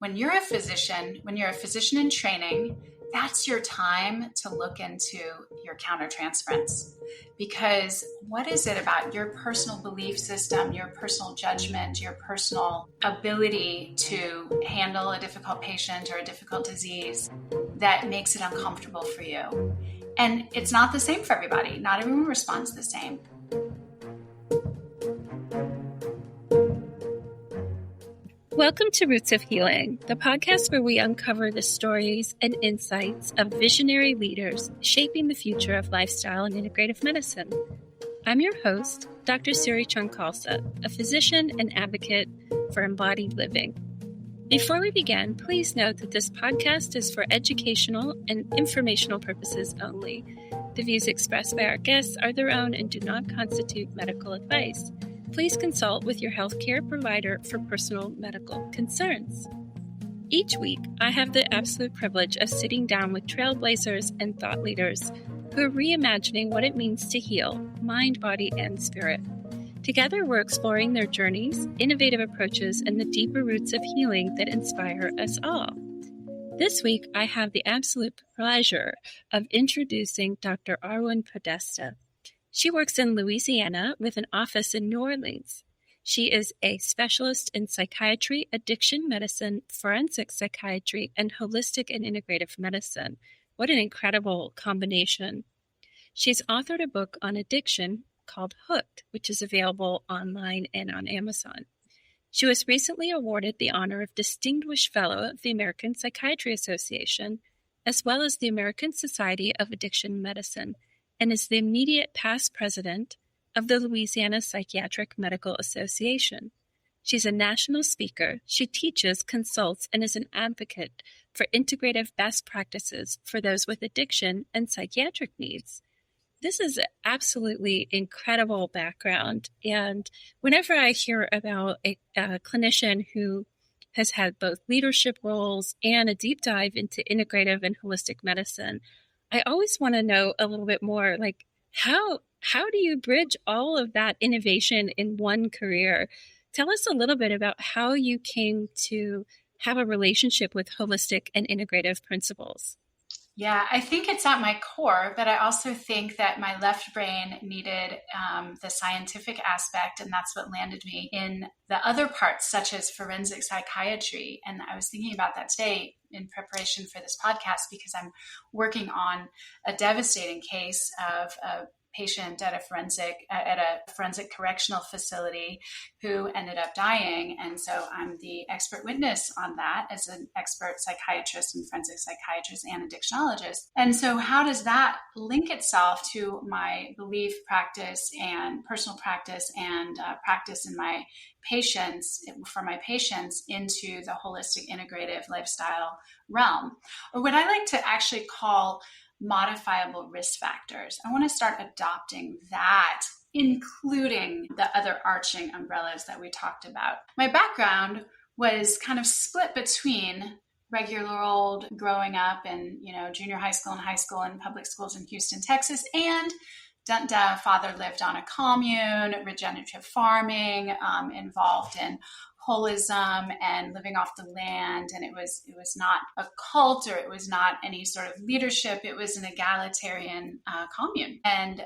when you're a physician in training, that's your time to look into your countertransference. Because what is it about your personal belief system, your personal judgment, your personal ability to handle a difficult patient or a difficult disease that makes it uncomfortable for you? And it's not the same for everybody. Not everyone responds the same. Welcome to Roots of Healing, the podcast where we uncover the stories and insights of visionary leaders shaping the future of lifestyle and integrative medicine. I'm your host, Dr. Siri Chand Khalsa, a physician and advocate for embodied living. Before we begin, please note that this podcast is for educational and informational purposes only. The views expressed by our guests are their own and do not constitute medical advice. Please consult with your healthcare provider for personal medical concerns. Each week, I have the absolute privilege of sitting down with trailblazers and thought leaders who are reimagining what it means to heal mind, body, and spirit. Together, we're exploring their journeys, innovative approaches, and the deeper roots of healing that inspire us all. This week, I have the absolute pleasure of introducing Dr. Arwen Podesta. She works in Louisiana with an office in New Orleans. She is a specialist in psychiatry, addiction medicine, forensic psychiatry, and holistic and integrative medicine. What an incredible combination. She's authored a book on addiction called Hooked, which is available online and on Amazon. She was recently awarded the honor of Distinguished Fellow of the American Psychiatry Association, as well as the American Society of Addiction Medicine, and is the immediate past president of the Louisiana Psychiatric Medical Association. She's a national speaker. She teaches, consults, and is an advocate for integrative best practices for those with addiction and psychiatric needs. This is an absolutely incredible background. And whenever I hear about a clinician who has had both leadership roles and a deep dive into integrative and holistic medicine, I always want to know a little bit more, like how do you bridge all of that innovation in one career? Tell us a little bit about how you came to have a relationship with holistic and integrative principles. Yeah, I think it's at my core, but I also think that my left brain needed the scientific aspect, and that's what landed me in the other parts, such as forensic psychiatry. And I was thinking about that today in preparation for this podcast, because I'm working on a devastating case of a patient at a forensic correctional facility who ended up dying. And so I'm the expert witness on that as an expert psychiatrist and forensic psychiatrist and addictionologist. And so how does that link itself to my belief practice and personal practice and practice in my patients, for my patients, into the holistic integrative lifestyle realm, or what I like to actually call modifiable risk factors? I want to start adopting that, including the other arching umbrellas that we talked about. My background was kind of split between regular old growing up in, junior high school and high school and public schools in Houston, Texas, and father lived on a commune, regenerative farming, involved in holism and living off the land. And it was not a cult, or it was not any sort of leadership. It was an egalitarian commune. And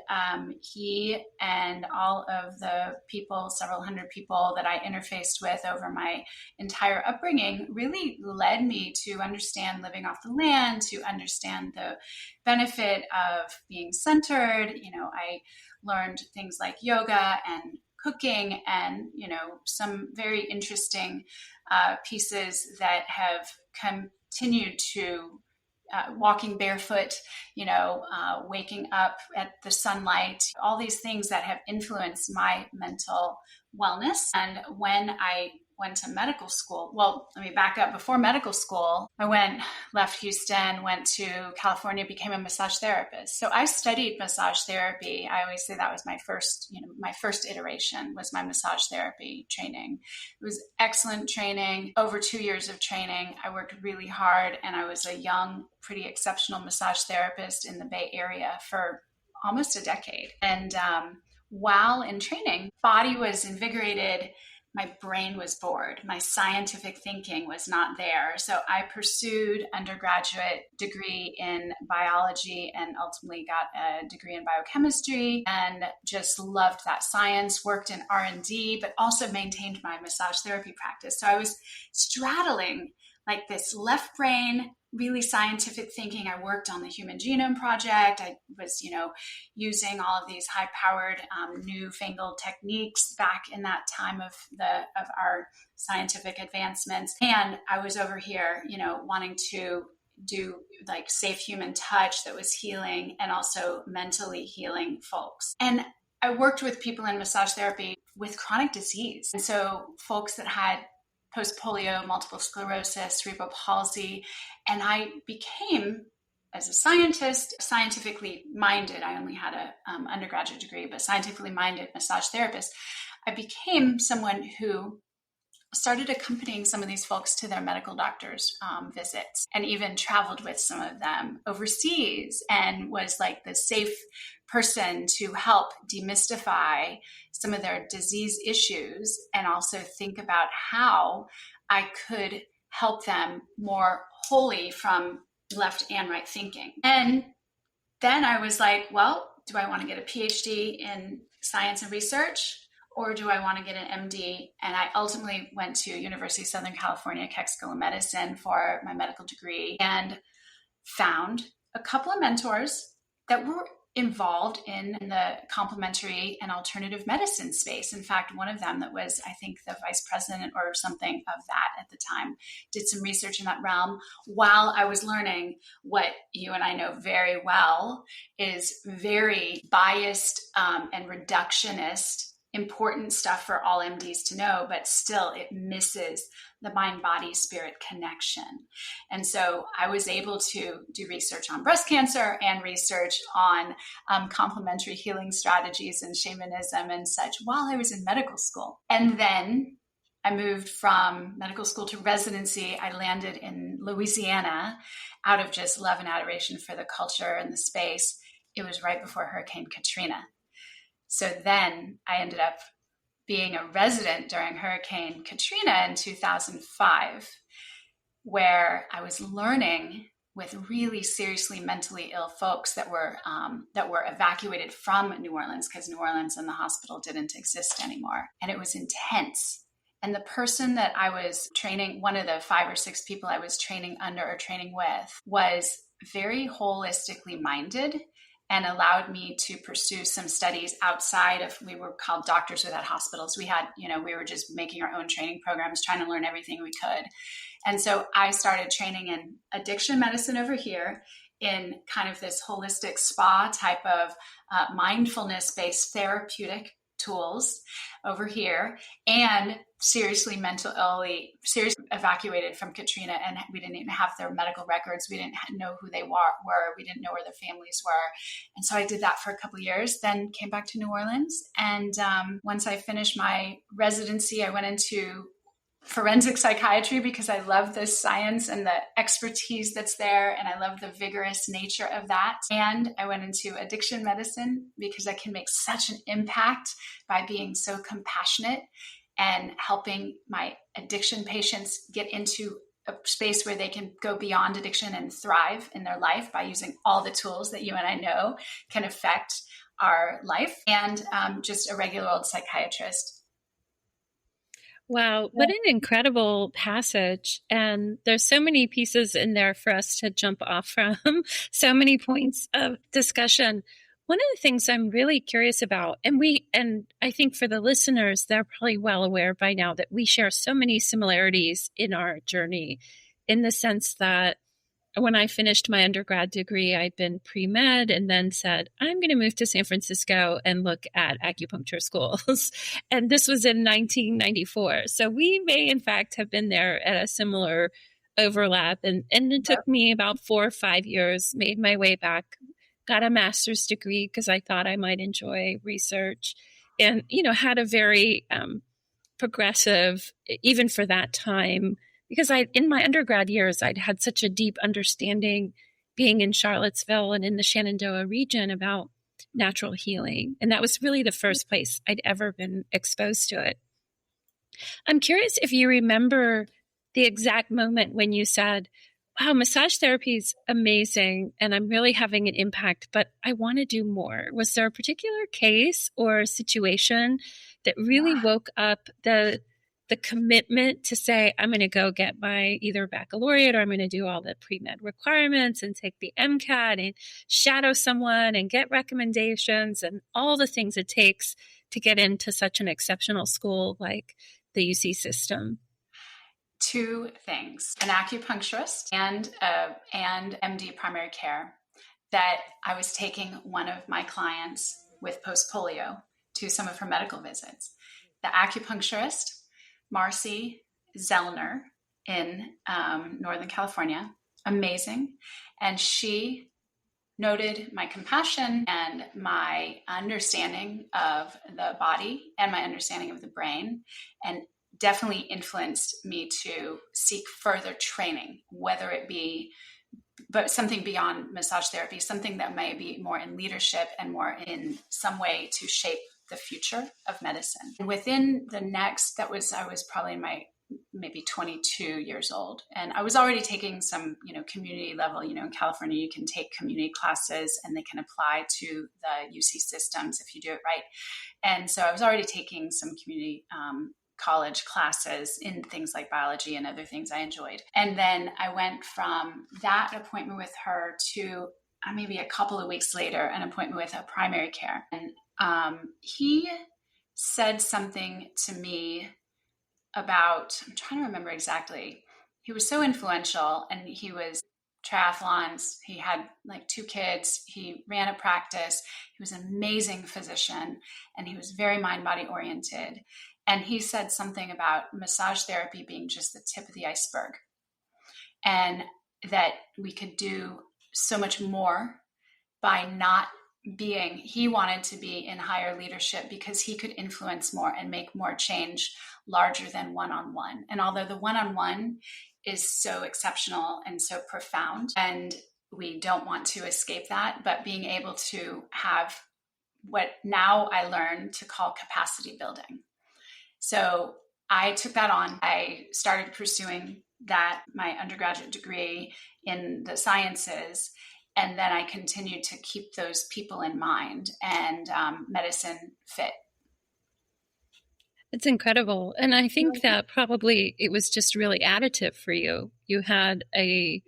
he and all of the people, several hundred people that I interfaced with over my entire upbringing, really led me to understand living off the land, to understand the benefit of being centered. I learned things like yoga and cooking and, some very interesting pieces that have continued to walking barefoot, waking up at the sunlight, all these things that have influenced my mental wellness. And when I went to medical school. Well, let me back up. Before medical school, I left Houston, went to California, became a massage therapist. So I studied massage therapy. I always say that was my first iteration was my massage therapy training. It was excellent training, over 2 years of training. I worked really hard, and I was a young, pretty exceptional massage therapist in the Bay Area for almost a decade. And while in training, body was invigorated, my brain was bored. My scientific thinking was not there. So I pursued undergraduate degree in biology and ultimately got a degree in biochemistry and just loved that science, worked in R&D, but also maintained my massage therapy practice. So I was straddling like this left brain, really scientific thinking. I worked on the Human Genome Project. I was, using all of these high-powered, newfangled techniques back in that time of our scientific advancements. And I was over here, wanting to do like safe human touch that was healing and also mentally healing folks. And I worked with people in massage therapy with chronic disease. And so folks that had post-polio, multiple sclerosis, cerebral palsy. And I became, as a scientist, scientifically minded. I only had an undergraduate degree, but scientifically minded massage therapist. I became someone who started accompanying some of these folks to their medical doctor's visits and even traveled with some of them overseas and was like the safe person to help demystify some of their disease issues and also think about how I could help them more wholly from left and right thinking. And then I was like, well, do I want to get a PhD in science and research? Or do I want to get an MD? And I ultimately went to University of Southern California, Keck School of Medicine for my medical degree and found a couple of mentors that were involved in the complementary and alternative medicine space. In fact, one of them that was, I think, the vice president or something of that at the time, did some research in that realm while I was learning what you and I know very well is very biased and reductionist, important stuff for all MDs to know, but still it misses the mind, body, spirit connection. And so I was able to do research on breast cancer and research on complementary healing strategies and shamanism and such while I was in medical school. And then I moved from medical school to residency. I landed in Louisiana out of just love and adoration for the culture and the space. It was right before Hurricane Katrina. So then I ended up being a resident during Hurricane Katrina in 2005, where I was learning with really seriously mentally ill folks that were evacuated from New Orleans because New Orleans and the hospital didn't exist anymore. And it was intense. And the person that I was training, one of the 5 or 6 people I was training under or training with, was very holistically minded and allowed me to pursue some studies outside of, we were called doctors without hospitals. We had, we were just making our own training programs, trying to learn everything we could. And so I started training in addiction medicine over here in kind of this holistic spa type of mindfulness-based therapeutic tools over here, and seriously evacuated from Katrina, and we didn't even have their medical records. We didn't know who they were. We didn't know where their families were. And so I did that for a couple of years, then came back to New Orleans. And once I finished my residency, I went into forensic psychiatry because I love the science and the expertise that's there, and I love the vigorous nature of that. And I went into addiction medicine because I can make such an impact by being so compassionate and helping my addiction patients get into a space where they can go beyond addiction and thrive in their life by using all the tools that you and I know can affect our life, and just a regular old psychiatrist. Wow, what an incredible passage. And there's so many pieces in there for us to jump off from, so many points of discussion. One of the things I'm really curious about, and I think for the listeners, they're probably well aware by now that we share so many similarities in our journey, in the sense that when I finished my undergrad degree, I'd been pre-med and then said, I'm going to move to San Francisco and look at acupuncture schools. And this was in 1994. So we may, in fact, have been there at a similar overlap. And it took me about 4 or 5 years, made my way back, got a master's degree because I thought I might enjoy research, and, had a very progressive, even for that time, because in my undergrad years, I'd had such a deep understanding being in Charlottesville and in the Shenandoah region about natural healing. And that was really the first place I'd ever been exposed to it. I'm curious if you remember the exact moment when you said, wow, massage therapy is amazing and I'm really having an impact, but I want to do more. Was there a particular case or situation that really woke up the commitment to say, I'm going to go get my either baccalaureate or I'm going to do all the pre-med requirements and take the MCAT and shadow someone and get recommendations and all the things it takes to get into such an exceptional school like the UC system? Two things: an acupuncturist and MD primary care. That I was taking one of my clients with post polio to some of her medical visits. The acupuncturist, Marcy Zellner in Northern California, amazing, and she noted my compassion and my understanding of the body and my understanding of the brain, and definitely influenced me to seek further training, whether it be but something beyond massage therapy, something that may be more in leadership and more in some way to shape the future of medicine. And within the next, I was probably in my maybe 22 years old. And I was already taking some, community level, in California, you can take community classes and they can apply to the UC systems if you do it right. And so I was already taking some community college classes in things like biology and other things I enjoyed. And then I went from that appointment with her to maybe a couple of weeks later, an appointment with a primary care. And he said something to me about, I'm trying to remember exactly. He was so influential, and he was triathlons. He had like 2 kids. He ran a practice. He was an amazing physician, and he was very mind-body oriented. And he said something about massage therapy being just the tip of the iceberg, and that we could do so much more by not being, he wanted to be in higher leadership because he could influence more and make more change larger than one-on-one. And although the one-on-one is so exceptional and so profound, and we don't want to escape that, but being able to have what now I learn to call capacity building. So I took that on. I started pursuing that, my undergraduate degree in the sciences. And then I continued to keep those people in mind, and medicine fit. It's incredible. And I think that probably it was just really additive for you. You had a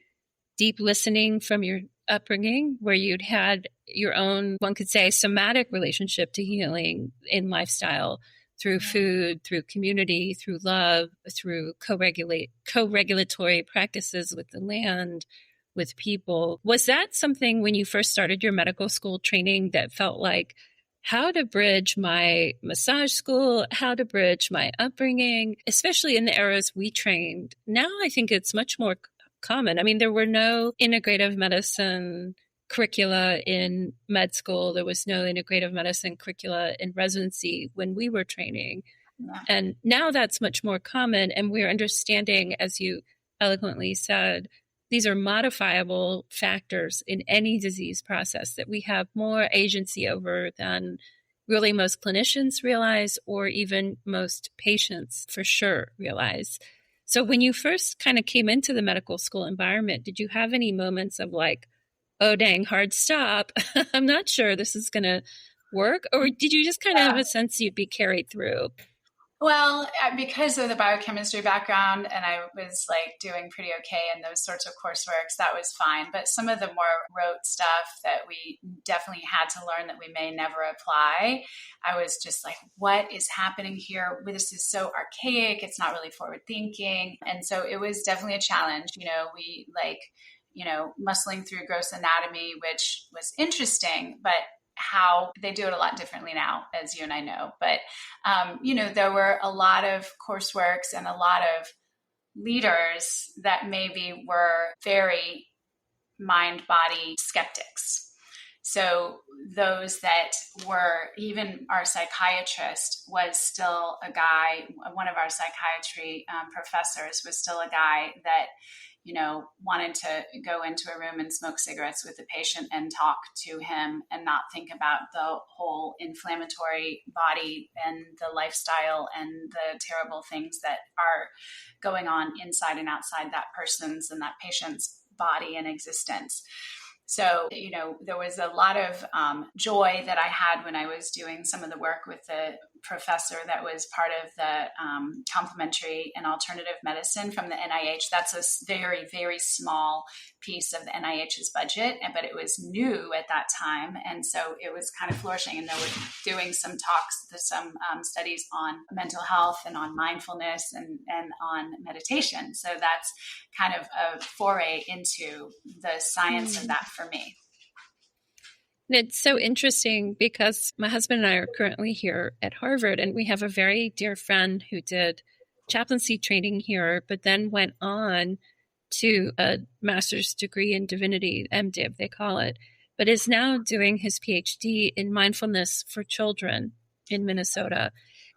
deep listening from your upbringing where you'd had your own, one could say, somatic relationship to healing in lifestyle through food, through community, through love, through co-regulatory practices with the land, with people. Was that something when you first started your medical school training that felt like how to bridge my massage school, how to bridge my upbringing, especially in the eras we trained? Now I think it's much more common. I mean, there were no integrative medicine curricula in med school. There was no integrative medicine curricula in residency when we were training. Yeah. And now that's much more common. And we're understanding, as you eloquently said, these are modifiable factors in any disease process that we have more agency over than really most clinicians realize, or even most patients for sure realize. So when you first kind of came into the medical school environment, did you have any moments of like, oh, dang, hard stop, I'm not sure this is going to work? Or did you just kind of have a sense you'd be carried through? Well, because of the biochemistry background, and I was like doing pretty okay in those sorts of courseworks, that was fine. But some of the more rote stuff that we definitely had to learn that we may never apply, I was just like, what is happening here? This is so archaic. It's not really forward thinking. And so it was definitely a challenge. We muscling through gross anatomy, which was interesting, but how they do it a lot differently now, as you and I know. But, there were a lot of courseworks and a lot of leaders that maybe were very mind-body skeptics. So those that were, even our psychiatrist was still a guy, one of our psychiatry professors was still a guy that, wanted to go into a room and smoke cigarettes with the patient and talk to him and not think about the whole inflammatory body and the lifestyle and the terrible things that are going on inside and outside that person's and that patient's body and existence. So, there was a lot of joy that I had when I was doing some of the work with the professor that was part of the complementary and alternative medicine from the NIH. That's a very, very small piece of the NIH's budget, but it was new at that time. And so it was kind of flourishing. And they were doing some talks, some studies on mental health and on mindfulness and on meditation. So that's kind of a foray into the science of that for me. It's so interesting because my husband and I are currently here at Harvard, and we have a very dear friend who did chaplaincy training here, but then went on to a master's degree in divinity, MDiv, they call it, but is now doing his PhD in mindfulness for children in Minnesota.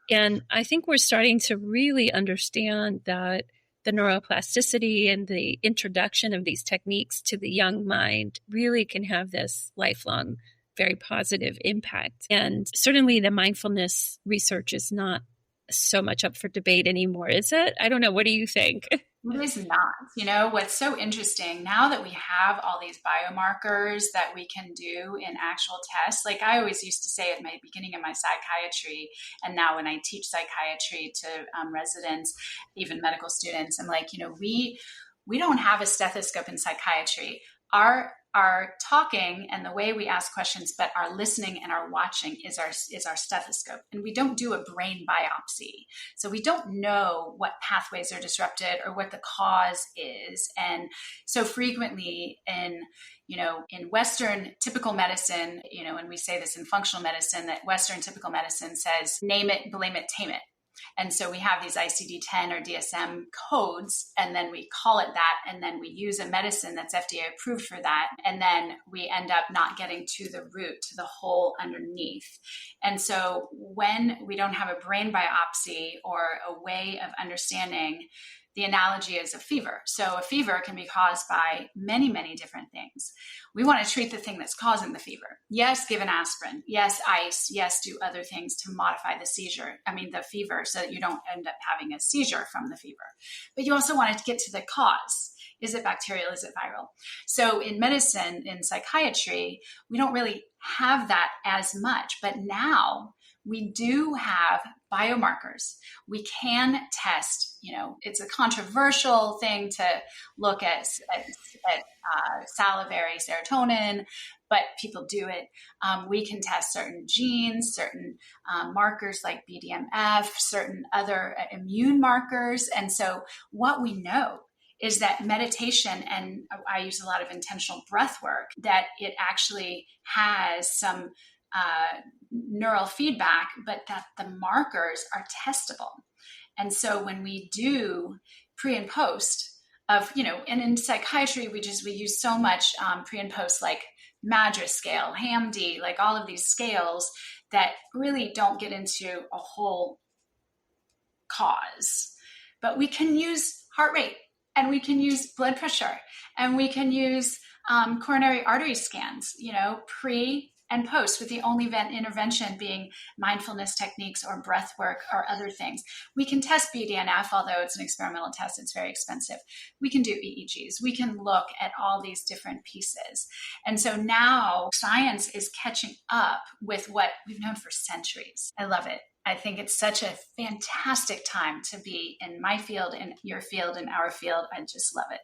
And I think we're starting to really understand that the neuroplasticity and the introduction of these techniques to the young mind really can have this lifelong, very positive impact. And certainly the mindfulness research is not so much up for debate anymore, is it? I don't know. What do you think? It is not. What's so interesting now that we have all these biomarkers that we can do in actual tests, like I always used to say at my beginning of my psychiatry, and now when I teach psychiatry to residents, even medical students, I'm like, we don't have a stethoscope in psychiatry. Our talking and the way we ask questions, but our listening and our watching is our stethoscope. And we don't do a brain biopsy. So we don't know what pathways are disrupted or what the cause is. And so frequently in Western typical medicine, and we say this in functional medicine, that Western typical medicine says, name it, blame it, tame it. And so we have these ICD-10 or DSM codes, and then we call it that, and then we use a medicine that's FDA approved for that, and then we end up not getting to the root, to the hole underneath. And so when we don't have a brain biopsy or a way of understanding, the analogy is a fever. So a fever can be caused by many, many different things. We want to treat the thing that's causing the fever. Yes, give an aspirin. Yes, ice. Yes, do other things to modify the fever, so that you don't end up having a seizure from the fever. But you also want to get to the cause. Is it bacterial? Is it viral? So in medicine, in psychiatry, we don't really have that as much. But now we do have biomarkers. We can test, it's a controversial thing to look at salivary serotonin, but people do it. We can test certain genes, certain markers like BDNF, certain other immune markers. And so what we know is that meditation, and I use a lot of intentional breath work, that it actually has some neural feedback, but that the markers are testable. And so when we do pre and post of, and in psychiatry, we use so much pre and post, like Madras scale, HAM-D, like all of these scales that really don't get into a whole cause. But we can use heart rate, and we can use blood pressure, and we can use coronary artery scans, pre and post, with the only intervention being mindfulness techniques or breath work or other things. We can test BDNF, although it's an experimental test, it's very expensive. We can do EEGs. We can look at all these different pieces. And so now science is catching up with what we've known for centuries. I love it. I think it's such a fantastic time to be in my field, in your field, in our field. I just love it.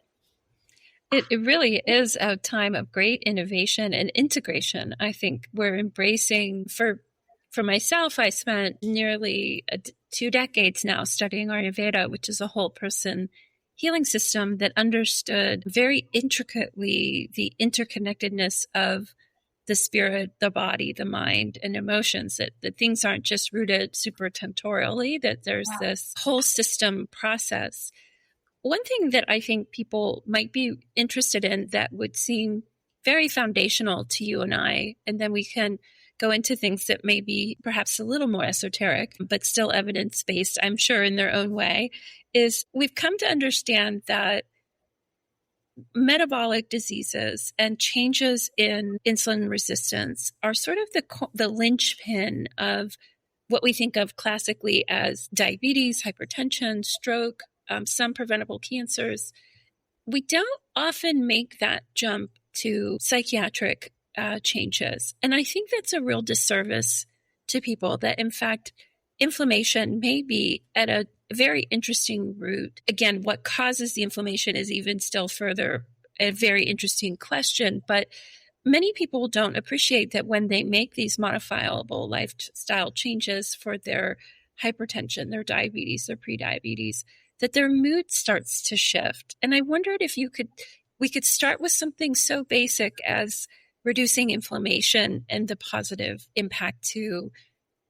It really is a time of great innovation and integration. I think we're embracing, for myself, I spent nearly 2 decades now studying Ayurveda, which is a whole person healing system that understood very intricately the interconnectedness of the spirit, the body, the mind, and emotions, that things aren't just rooted supratentorially, that there's this whole system process. One thing that I think people might be interested in that would seem very foundational to you and I, and then we can go into things that may be perhaps a little more esoteric, but still evidence-based, I'm sure, in their own way, is we've come to understand that metabolic diseases and changes in insulin resistance are sort of the linchpin of what we think of classically as diabetes, hypertension, stroke, some preventable cancers. We don't often make that jump to psychiatric changes. And I think that's a real disservice to people, that in fact, inflammation may be at a very interesting root. Again, what causes the inflammation is even still further a very interesting question, but many people don't appreciate that when they make these modifiable lifestyle changes for their hypertension, their diabetes, their prediabetes, that their mood starts to shift. And I wondered if we could start with something so basic as reducing inflammation and the positive impact to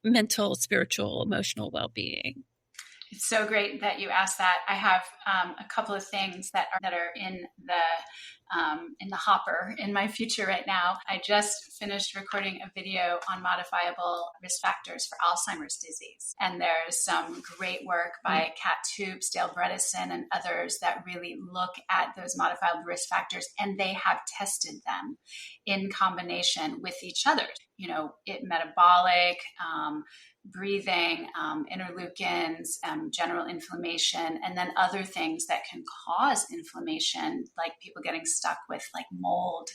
mental, spiritual, emotional well-being. It's so great that you asked that. I have a couple of things that are in the hopper in my future right now. I just finished recording a video on modifiable risk factors for Alzheimer's disease. And there's some great work by Kat Toops, Dale Bredesen, and others that really look at those modifiable risk factors, and they have tested them in combination with each other. Metabolic, breathing, interleukins, general inflammation, and then other things that can cause inflammation, like people getting stuck with like mold,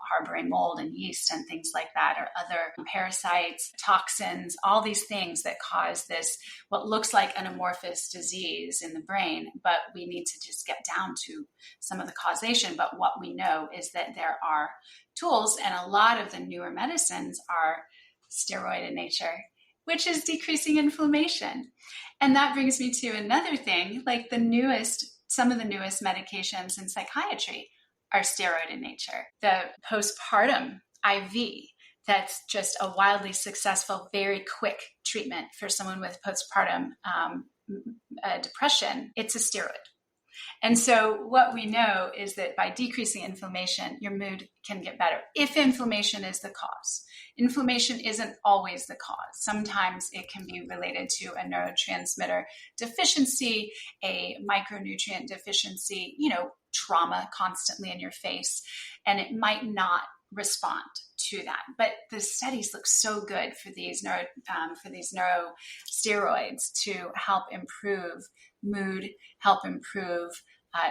harboring mold and yeast and things like that, or other parasites, toxins, all these things that cause this, what looks like an amorphous disease in the brain. But we need to just get down to some of the causation. But what we know is that there are tools, and a lot of the newer medicines are steroid in nature, which is decreasing inflammation. And that brings me to another thing, like some of the newest medications in psychiatry are steroid in nature. The postpartum IV, that's just a wildly successful, very quick treatment for someone with postpartum depression. It's a steroid. And so what we know is that by decreasing inflammation, your mood can get better if inflammation is the cause. Inflammation isn't always the cause. Sometimes it can be related to a neurotransmitter deficiency, a micronutrient deficiency, trauma constantly in your face, and it might not respond to that. But the studies look so good for these neurosteroids to help improve mood, help improve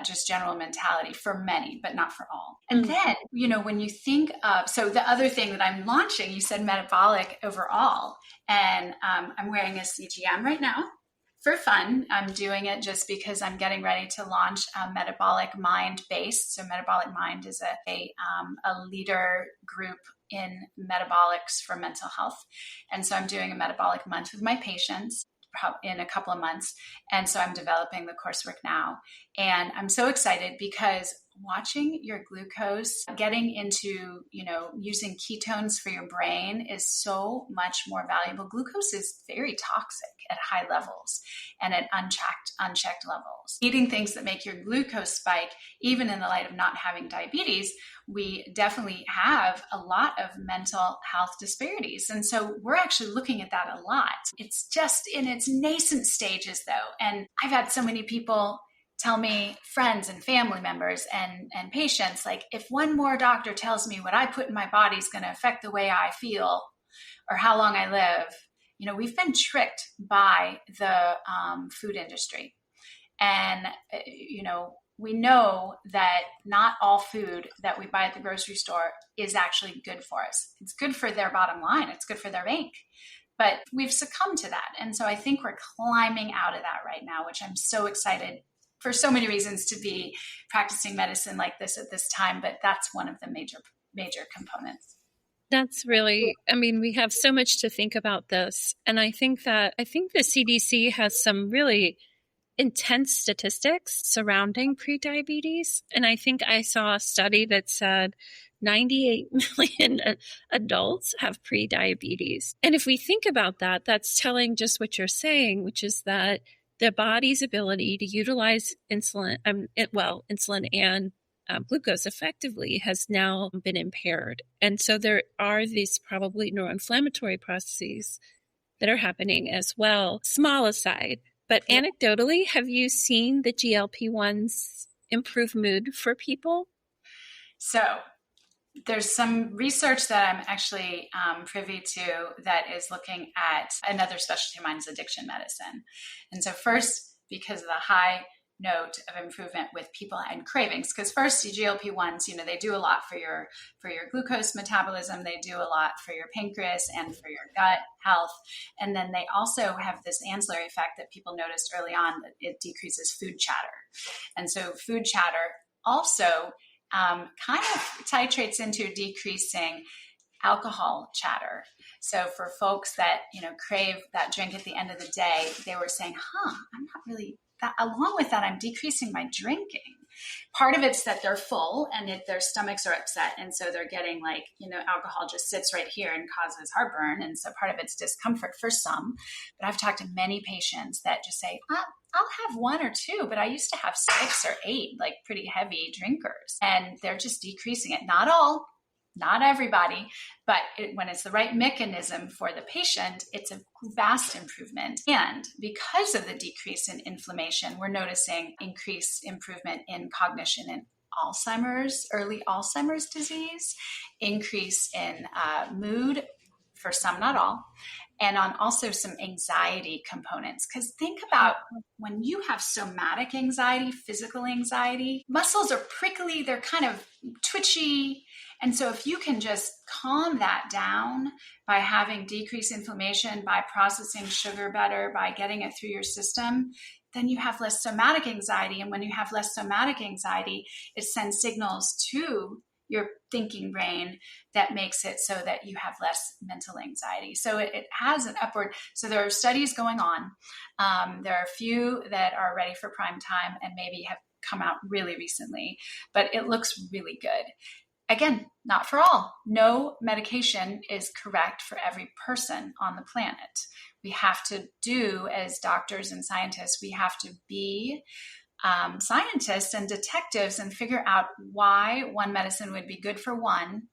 just general mentality for many, but not for all. And then, when you think of, so the other thing that I'm launching, you said metabolic overall, and I'm wearing a CGM right now for fun. I'm doing it just because I'm getting ready to launch a metabolic mind base. So metabolic mind is a leader group in metabolics for mental health. And so I'm doing a metabolic month with my patients in a couple of months. And so I'm developing the coursework now. And I'm so excited because watching your glucose, getting into, using ketones for your brain is so much more valuable. Glucose is very toxic at high levels and at unchecked levels. Eating things that make your glucose spike, even in the light of not having diabetes, we definitely have a lot of mental health disparities. And so we're actually looking at that a lot. It's just in its nascent stages though. And I've had so many people tell me, friends and family members and patients, like, if one more doctor tells me what I put in my body is going to affect the way I feel or how long I live, we've been tricked by the food industry. And, we know that not all food that we buy at the grocery store is actually good for us. It's good for their bottom line. It's good for their bank. But we've succumbed to that. And so I think we're climbing out of that right now, which I'm so excited for so many reasons to be practicing medicine like this at this time. But that's one of the major components. That's really, we have so much to think about this. And I think the CDC has some really intense statistics surrounding prediabetes. And I think I saw a study that said 98 million adults have prediabetes. And if we think about that, that's telling just what you're saying, which is that the body's ability to utilize insulin and glucose effectively has now been impaired. And so there are these probably neuroinflammatory processes that are happening as well. Small aside, but anecdotally, have you seen the GLP-1s improve mood for people? So there's some research that I'm actually privy to that is looking at another specialty of mine is addiction medicine. And so first, because of the high note of improvement with people and cravings, because first GLP-1s, they do a lot for your glucose metabolism. They do a lot for your pancreas and for your gut health. And then they also have this ancillary effect that people noticed early on, that it decreases food chatter. And so food chatter also kind of titrates into decreasing alcohol chatter. So for folks that, crave that drink at the end of the day, they were saying, I'm not really that. Along with that, I'm decreasing my drinking. Part of it's that they're full and their stomachs are upset. And so they're getting alcohol just sits right here and causes heartburn. And so part of it's discomfort for some. But I've talked to many patients that just say, I'll have 1 or 2, but I used to have 6 or 8, pretty heavy drinkers. And they're just decreasing it. Not all, not everybody, but when it's the right mechanism for the patient, it's a vast improvement. And because of the decrease in inflammation, we're noticing increased improvement in cognition in Alzheimer's, early Alzheimer's disease, increase in mood for some, not all, and on also some anxiety components. Because think about when you have somatic anxiety, physical anxiety, muscles are prickly, they're kind of twitchy. And so if you can just calm that down by having decreased inflammation, by processing sugar better, by getting it through your system, then you have less somatic anxiety. And when you have less somatic anxiety, it sends signals to your thinking brain that makes it so that you have less mental anxiety. So it has an upward. So there are studies going on. There are a few that are ready for prime time and maybe have come out really recently, but it looks really good. Again, not for all. No medication is correct for every person on the planet. We have to do, as doctors and scientists, we have to be scientists and detectives and figure out why one medicine would be good for one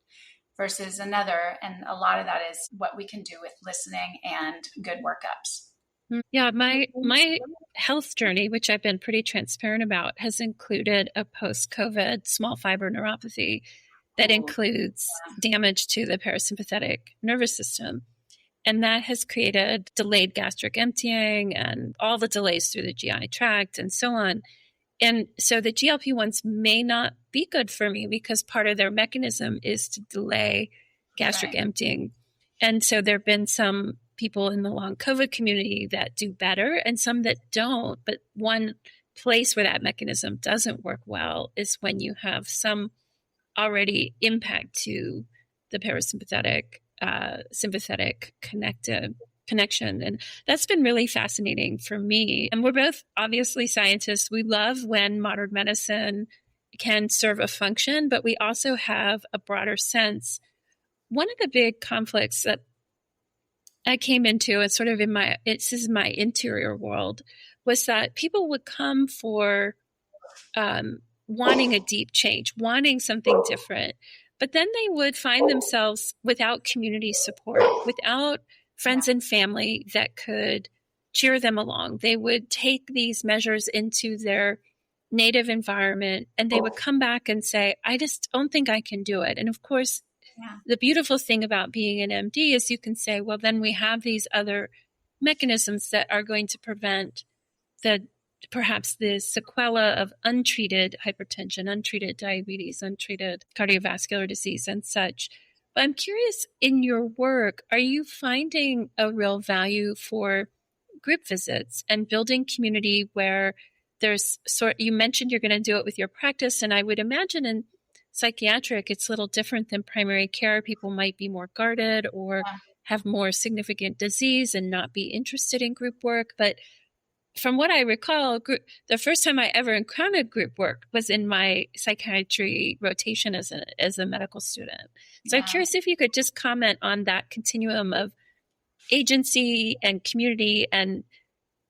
versus another. And a lot of that is what we can do with listening and good workups. Yeah, my health journey, which I've been pretty transparent about, has included a post-COVID small fiber neuropathy that includes damage to the parasympathetic nervous system. And that has created delayed gastric emptying and all the delays through the GI tract and so on. And so the GLP-1s may not be good for me because part of their mechanism is to delay gastric emptying. And so there have been some people in the long COVID community that do better and some that don't. But one place where that mechanism doesn't work well is when you have some already impact to the parasympathetic, sympathetic connection. And that's been really fascinating for me. And we're both obviously scientists. We love when modern medicine can serve a function, but we also have a broader sense. One of the big conflicts that I came into and sort of this is my interior world, was that people would come for wanting a deep change, wanting something different. But then they would find themselves without community support, without friends and family that could cheer them along. They would take these measures into their native environment and they would come back and say, I just don't think I can do it. And of course, the beautiful thing about being an MD is you can say, well, then we have these other mechanisms that are going to prevent perhaps the sequela of untreated hypertension, untreated diabetes, untreated cardiovascular disease and such. But I'm curious, in your work, are you finding a real value for group visits and building community where there's you mentioned you're going to do it with your practice, and I would imagine in psychiatric, it's a little different than primary care. People might be more guarded or have more significant disease and not be interested in group work. But from what I recall, the first time I ever encountered group work was in my psychiatry rotation as a medical student. So I'm curious if you could just comment on that continuum of agency and community and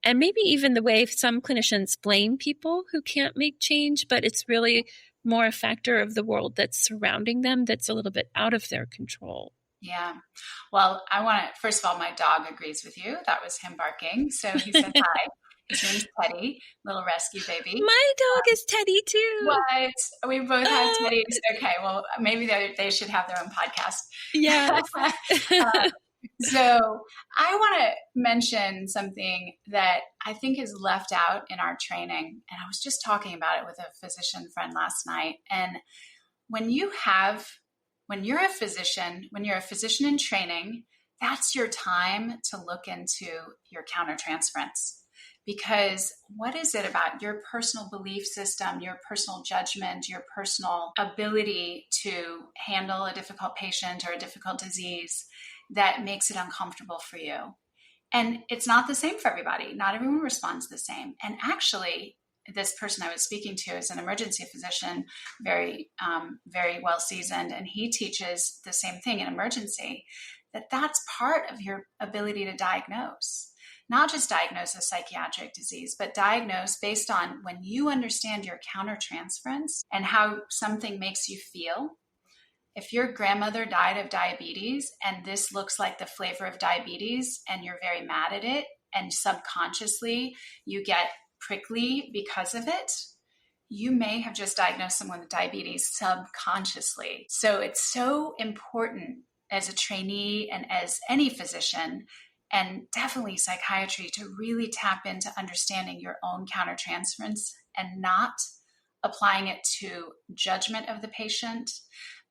maybe even the way some clinicians blame people who can't make change, but it's really more a factor of the world that's surrounding them that's a little bit out of their control. Yeah. Well, first of all, my dog agrees with you. That was him barking. So he said hi. His name's Teddy, little rescue baby. My dog is Teddy too. What? We both have Teddies. Okay, well, maybe they should have their own podcast. Yeah. So I want to mention something that I think is left out in our training. And I was just talking about it with a physician friend last night. And when you're a physician in training, that's your time to look into your countertransference. Because what is it about your personal belief system, your personal judgment, your personal ability to handle a difficult patient or a difficult disease that makes it uncomfortable for you? And it's not the same for everybody. Not everyone responds the same. And actually, this person I was speaking to is an emergency physician, very, very well seasoned, and he teaches the same thing in emergency, that's part of your ability to diagnose. Not just diagnose a psychiatric disease, but diagnose based on when you understand your countertransference and how something makes you feel. If your grandmother died of diabetes and this looks like the flavor of diabetes and you're very mad at it and subconsciously you get prickly because of it, you may have just diagnosed someone with diabetes subconsciously. So it's so important as a trainee and as any physician, and definitely psychiatry, to really tap into understanding your own countertransference and not applying it to judgment of the patient,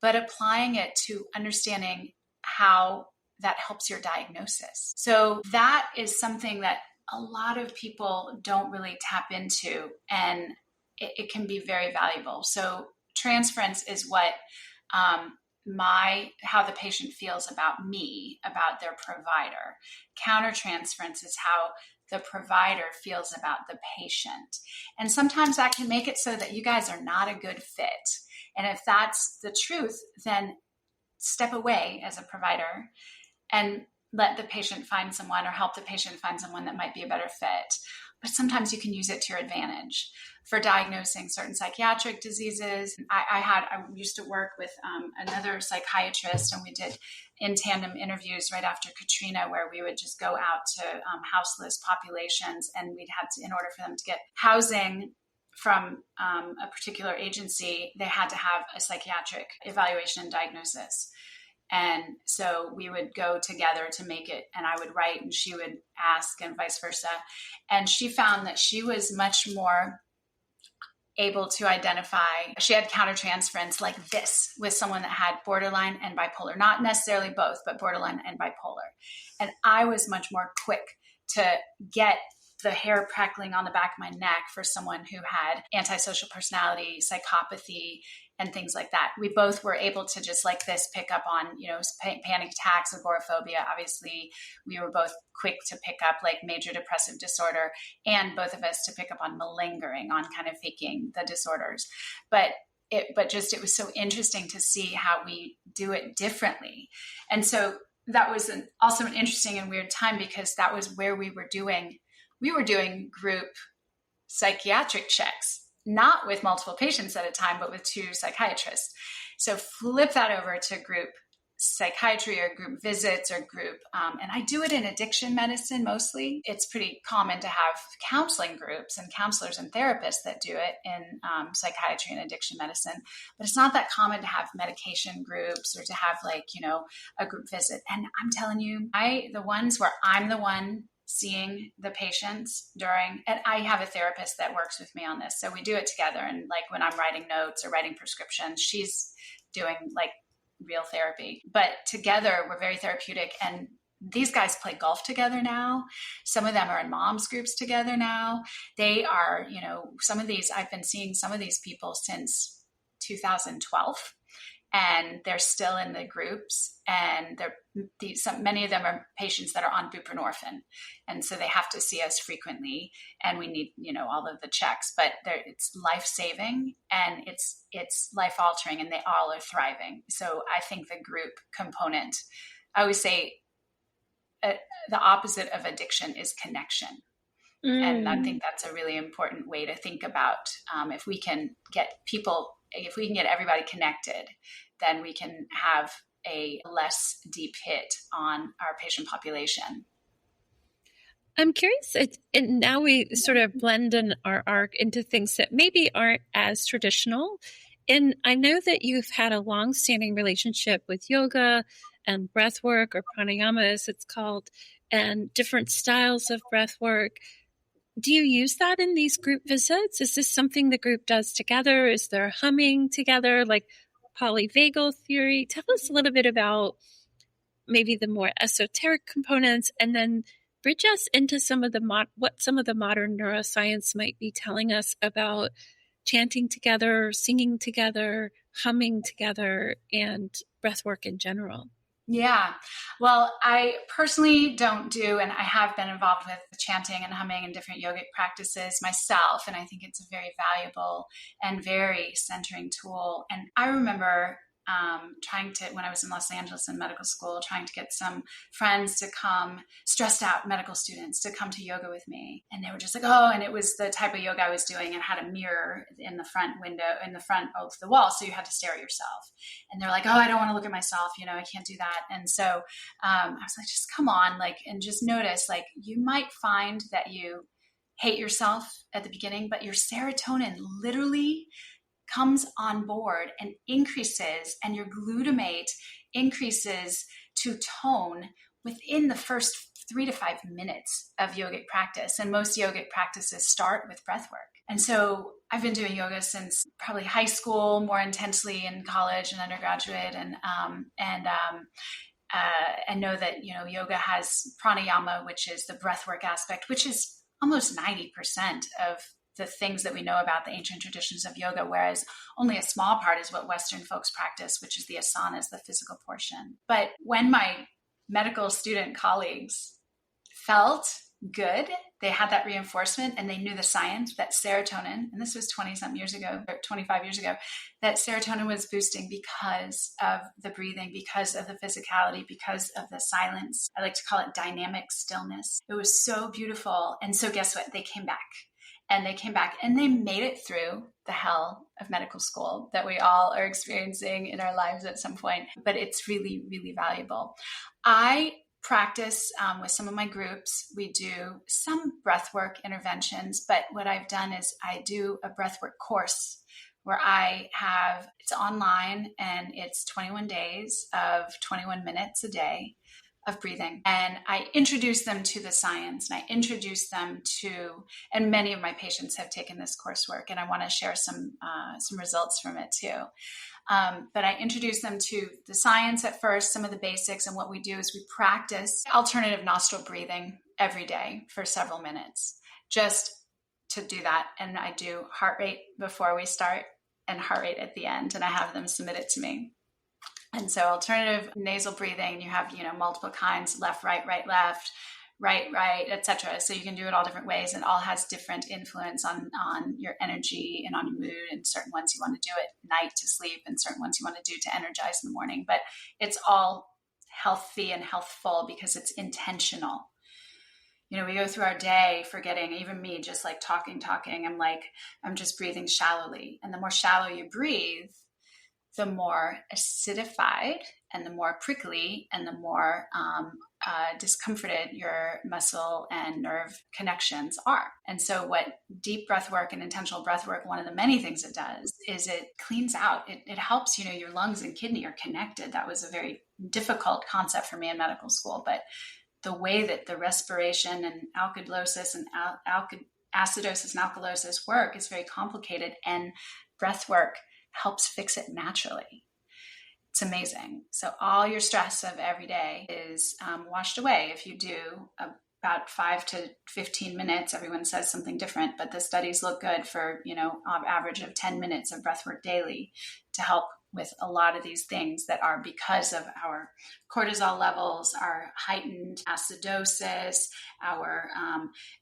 but applying it to understanding how that helps your diagnosis. So that is something that a lot of people don't really tap into, and it can be very valuable. So transference is what how the patient feels about me, about their provider. Countertransference is how the provider feels about the patient. And sometimes that can make it so that you guys are not a good fit. And if that's the truth, then step away as a provider and let the patient find someone, or help the patient find someone that might be a better fit. But sometimes you can use it to your advantage for diagnosing certain psychiatric diseases. I used to work with another psychiatrist, and we did in tandem interviews right after Katrina, where we would just go out to houseless populations, and we'd had to, in order for them to get housing from a particular agency, they had to have a psychiatric evaluation and diagnosis. And so we would go together to make it, and I would write and she would ask, and vice versa. And she found that she was much more able to identify, she had countertransference like this with someone that had borderline and bipolar, not necessarily both, but borderline and bipolar. And I was much more quick to get the hair prickling on the back of my neck for someone who had antisocial personality, psychopathy, and things like that. We both were able to just like this pick up on, panic attacks, agoraphobia. Obviously, we were both quick to pick up like major depressive disorder, and both of us to pick up on malingering, on kind of faking the disorders. But it was so interesting to see how we do it differently. And so that was also an interesting and weird time, because that was where we were doing group psychiatric checks, not with multiple patients at a time, but with two psychiatrists. So flip that over to group psychiatry or group visits or group, and I do it in addiction medicine mostly. It's pretty common to have counseling groups and counselors and therapists that do it in psychiatry and addiction medicine, but it's not that common to have medication groups or to have a group visit. And I'm telling you, the ones where I'm the one seeing the patients during, and I have a therapist that works with me on this. So we do it together. And like when I'm writing notes or writing prescriptions, she's doing like real therapy, but together we're very therapeutic. And these guys play golf together now. Some of them are in moms groups together now. They are, I've been seeing some of these people since 2012. And they're still in the groups, and many of them are patients that are on buprenorphine, and so they have to see us frequently, and we need all of the checks. But it's life saving and it's life altering, and they all are thriving. So I think the group component, I always say, the opposite of addiction is connection. And I think that's a really important way to think about if we can get everybody connected, then we can have a less deep hit on our patient population. I'm curious, and now we sort of blend in our arc into things that maybe aren't as traditional. And I know that you've had a long-standing relationship with yoga and breathwork, or pranayama as it's called, and different styles of breathwork. Do you use that in these group visits? Is this something the group does together? Is there humming together, like polyvagal theory? Tell us a little bit about maybe the more esoteric components, and then bridge us into some of the what some of the modern neuroscience might be telling us about chanting together, singing together, humming together, and breathwork in general. Yeah. Well, I personally don't do, and I have been involved with chanting and humming and different yogic practices myself. And I think it's a very valuable and very centering tool. And I remember trying to, when I was in Los Angeles in medical school, trying to get some friends to come, stressed out medical students to come to yoga with me. And they were just like, oh, and it was the type of yoga I was doing and had a mirror in the front window, in the front of the wall. So you had to stare at yourself. And they're like, oh, I don't want to look at myself. I can't do that. And so I was like, just come on, and just notice, you might find that you hate yourself at the beginning, but your serotonin literally comes on board and increases, and your glutamate increases to tone within the first 3 to 5 minutes of yogic practice. And most yogic practices start with breath work. And so I've been doing yoga since probably high school, more intensely in college and undergraduate. And I know that, yoga has pranayama, which is the breathwork aspect, which is almost 90% of the things that we know about the ancient traditions of yoga, whereas only a small part is what Western folks practice, which is the asanas, the physical portion. But when my medical student colleagues felt good, they had that reinforcement and they knew the science that serotonin, and this was 20-something years ago, or 25 years ago, that serotonin was boosting because of the breathing, because of the physicality, because of the silence. I like to call it dynamic stillness. It was so beautiful. And so guess what? They came back. And they came back and they made it through the hell of medical school that we all are experiencing in our lives at some point. But it's really, really valuable. I practice with some of my groups. We do some breathwork interventions, but what I've done is I do a breathwork course where it's online, and it's 21 days of 21 minutes a day of breathing. And I introduce them to the science, and I introduce them to, and many of my patients have taken this coursework, and I want to share some results from it too. But I introduce them to the science at first, some of the basics. And what we do is we practice alternative nostril breathing every day for several minutes, just to do that. And I do heart rate before we start and heart rate at the end, and I have them submit it to me. And so alternative nasal breathing, you have, multiple kinds, left, right, left, right, etc. So you can do it all different ways, and all has different influence on your energy and on your mood. And certain ones you want to do at night to sleep, and certain ones you want to do to energize in the morning. But it's all healthy and healthful because it's intentional. We go through our day forgetting, even me, just like talking. I'm just breathing shallowly. And the more shallow you breathe, the more acidified and the more prickly and the more discomforted your muscle and nerve connections are. And so what deep breath work and intentional breath work, one of the many things it does is it cleans out, it helps, your lungs and kidney are connected. That was a very difficult concept for me in medical school, but the way that the respiration and alkalosis and acidosis and alkalosis work is very complicated, and breath work helps fix it naturally. It's amazing. So all your stress of every day is washed away if you do about 5 to 15 minutes. Everyone says something different, but the studies look good for, on average of 10 minutes of breathwork daily to help with a lot of these things that are because of our cortisol levels, our heightened acidosis, our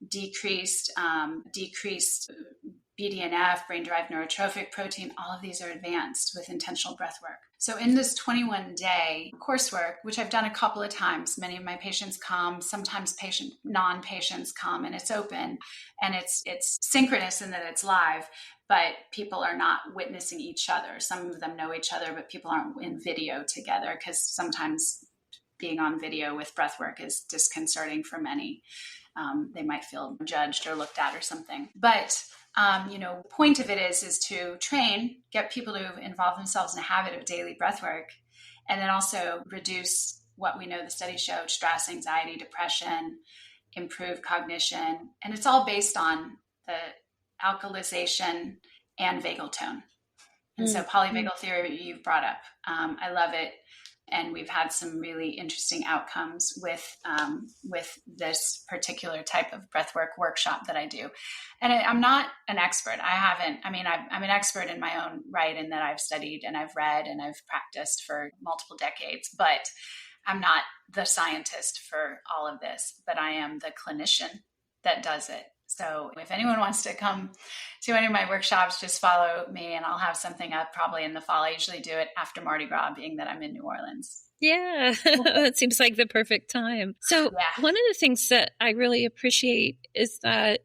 decreased BDNF, brain-derived neurotrophic protein. All of these are advanced with intentional breath work. So in this 21-day coursework, which I've done a couple of times, many of my patients come, sometimes non-patients come, and it's open, and it's synchronous in that it's live, but people are not witnessing each other. Some of them know each other, but people aren't in video together because sometimes being on video with breathwork is disconcerting for many. They might feel judged or looked at or something. But point of it is to train, get people to involve themselves in a habit of daily breathwork, and then also reduce what we know the studies showed: stress, anxiety, depression, improve cognition. And it's all based on the alkalization and vagal tone. And so polyvagal theory you've brought up, I love it. And we've had some really interesting outcomes with this particular type of breathwork workshop that I do. And I'm not an expert. I'm an expert in my own right, in that I've studied and I've read and I've practiced for multiple decades, but I'm not the scientist for all of this, but I am the clinician that does it. So if anyone wants to come to any of my workshops, just follow me and I'll have something up probably in the fall. I usually do it after Mardi Gras, being that I'm in New Orleans. Yeah, it seems like the perfect time. So one of the things that I really appreciate is that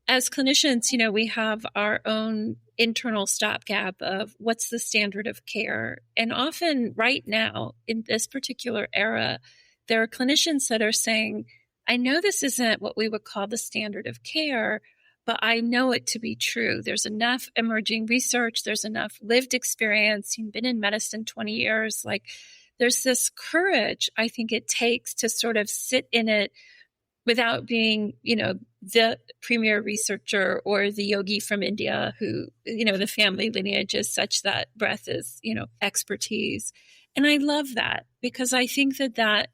as clinicians, we have our own internal stopgap of what's the standard of care. And often right now in this particular era, there are clinicians that are saying, I know this isn't what we would call the standard of care, but I know it to be true. There's enough emerging research. There's enough lived experience. You've been in medicine 20 years. Like, there's this courage I think it takes to sort of sit in it without being, the premier researcher or the yogi from India who, the family lineage is such that breath is, expertise. And I love that, because I think that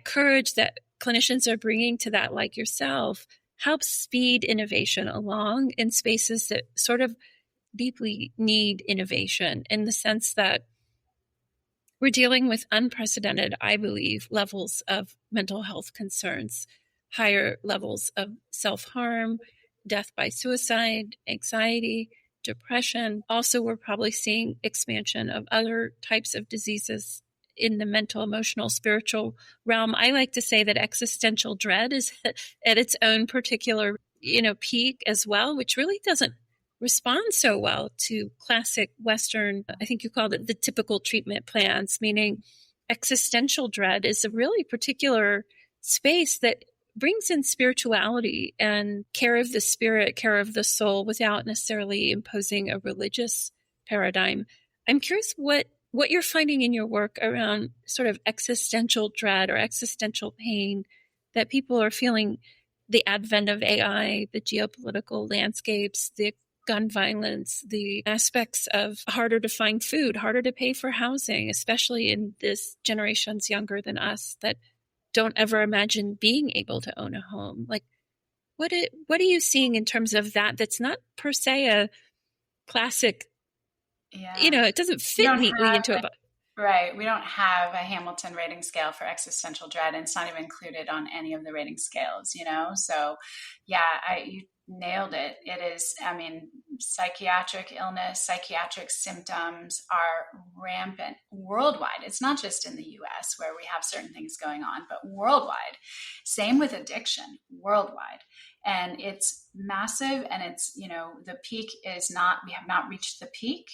courage that clinicians are bringing to that, like yourself, helps speed innovation along in spaces that sort of deeply need innovation, in the sense that we're dealing with unprecedented, I believe, levels of mental health concerns, higher levels of self-harm, death by suicide, anxiety, depression. Also, we're probably seeing expansion of other types of diseases in the mental, emotional, spiritual realm. I like to say that existential dread is at its own particular, peak as well, which really doesn't respond so well to classic Western, I think you called it the typical treatment plans, meaning existential dread is a really particular space that brings in spirituality and care of the spirit, care of the soul, without necessarily imposing a religious paradigm. I'm curious what you're finding in your work around sort of existential dread or existential pain that people are feeling, the advent of AI, the geopolitical landscapes, the gun violence, the aspects of harder to find food, harder to pay for housing, especially in this generations younger than us that don't ever imagine being able to own a home. Like, what are you seeing in terms of that? That's not per se a classic. Yeah. It doesn't fit neatly into a book. Right. We don't have a Hamilton rating scale for existential dread, and it's not even included on any of the rating scales, So, you nailed it. It is, psychiatric illness, psychiatric symptoms are rampant worldwide. It's not just in the US where we have certain things going on, but worldwide. Same with addiction, worldwide. And it's massive, and it's, the peak is not, we have not reached the peak.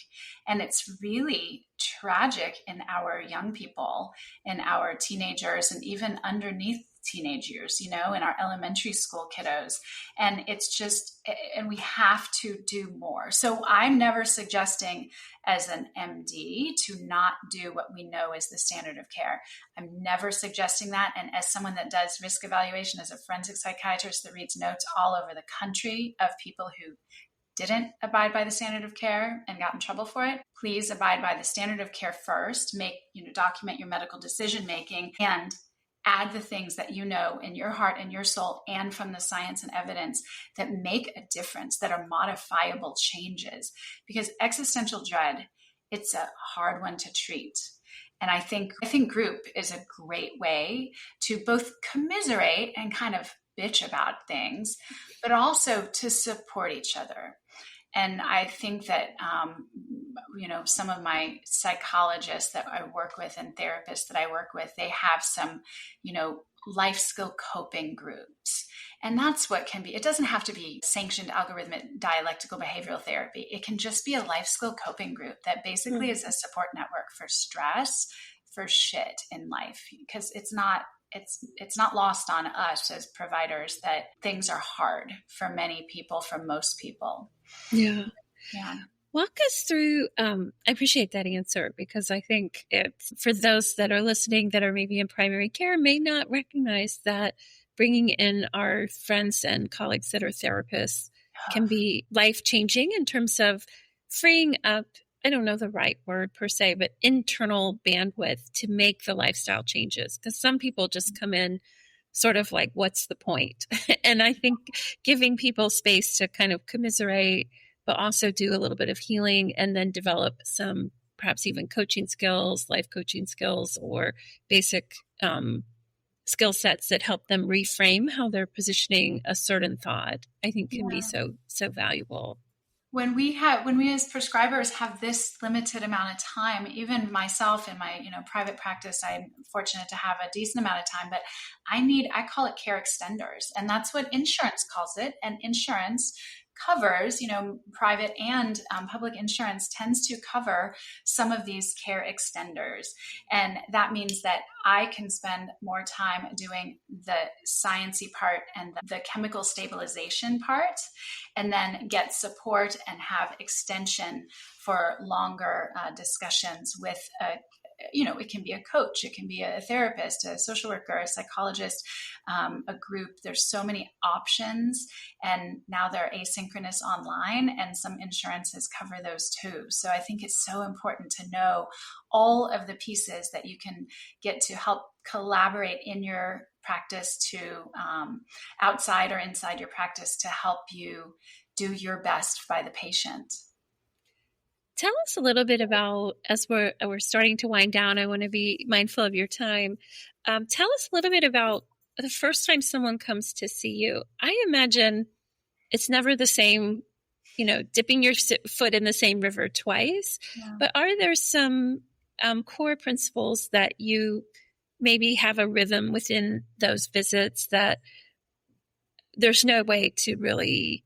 And it's really tragic in our young people, in our teenagers, and even underneath teenage years, in our elementary school kiddos. And it's just, and we have to do more. So I'm never suggesting as an MD to not do what we know is the standard of care. I'm never suggesting that. And as someone that does risk evaluation, as a forensic psychiatrist that reads notes all over the country of people who didn't abide by the standard of care and got in trouble for it, please abide by the standard of care first. Document your medical decision making, and add the things that in your heart and your soul, and from the science and evidence that make a difference, that are modifiable changes. Because existential dread, it's a hard one to treat. And I think group is a great way to both commiserate and kind of bitch about things, but also to support each other. And I think that, some of my psychologists that I work with and therapists that I work with, they have some, life skill coping groups. And that's what can be, it doesn't have to be sanctioned algorithmic dialectical behavioral therapy. It can just be a life skill coping group that basically is a support network for stress, for shit in life, because it's not lost on us as providers that things are hard for many people, for most people. Yeah. Yeah. Walk us through, I appreciate that answer, because I think it's for those that are listening that are maybe in primary care may not recognize that bringing in our friends and colleagues that are therapists can be life-changing in terms of freeing up, I don't know the right word per se, but internal bandwidth to make the lifestyle changes. Because some people just come in sort of like, what's the point? And I think giving people space to kind of commiserate, but also do a little bit of healing and then develop some perhaps even coaching skills, life coaching skills, or basic skill sets that help them reframe how they're positioning a certain thought, I think can be so valuable. When we as prescribers have this limited amount of time, even myself in my private practice, I'm fortunate to have a decent amount of time, but I call it care extenders, and that's what insurance calls it. And insurance covers, private and public insurance tends to cover some of these care extenders. And that means that I can spend more time doing the sciencey part and the chemical stabilization part, and then get support and have extension for longer discussions with it can be a coach, it can be a therapist, a social worker, a psychologist, a group. There's so many options, and now they're asynchronous online, and some insurances cover those too. So I think it's so important to know all of the pieces that you can get to help collaborate in your practice to outside or inside your practice to help you do your best by the patient. Tell us a little bit about, as we're starting to wind down, I want to be mindful of your time. Tell us a little bit about the first time someone comes to see you. I imagine it's never the same, dipping your foot in the same river twice. Yeah. But are there some core principles that you maybe have a rhythm within those visits that there's no way to really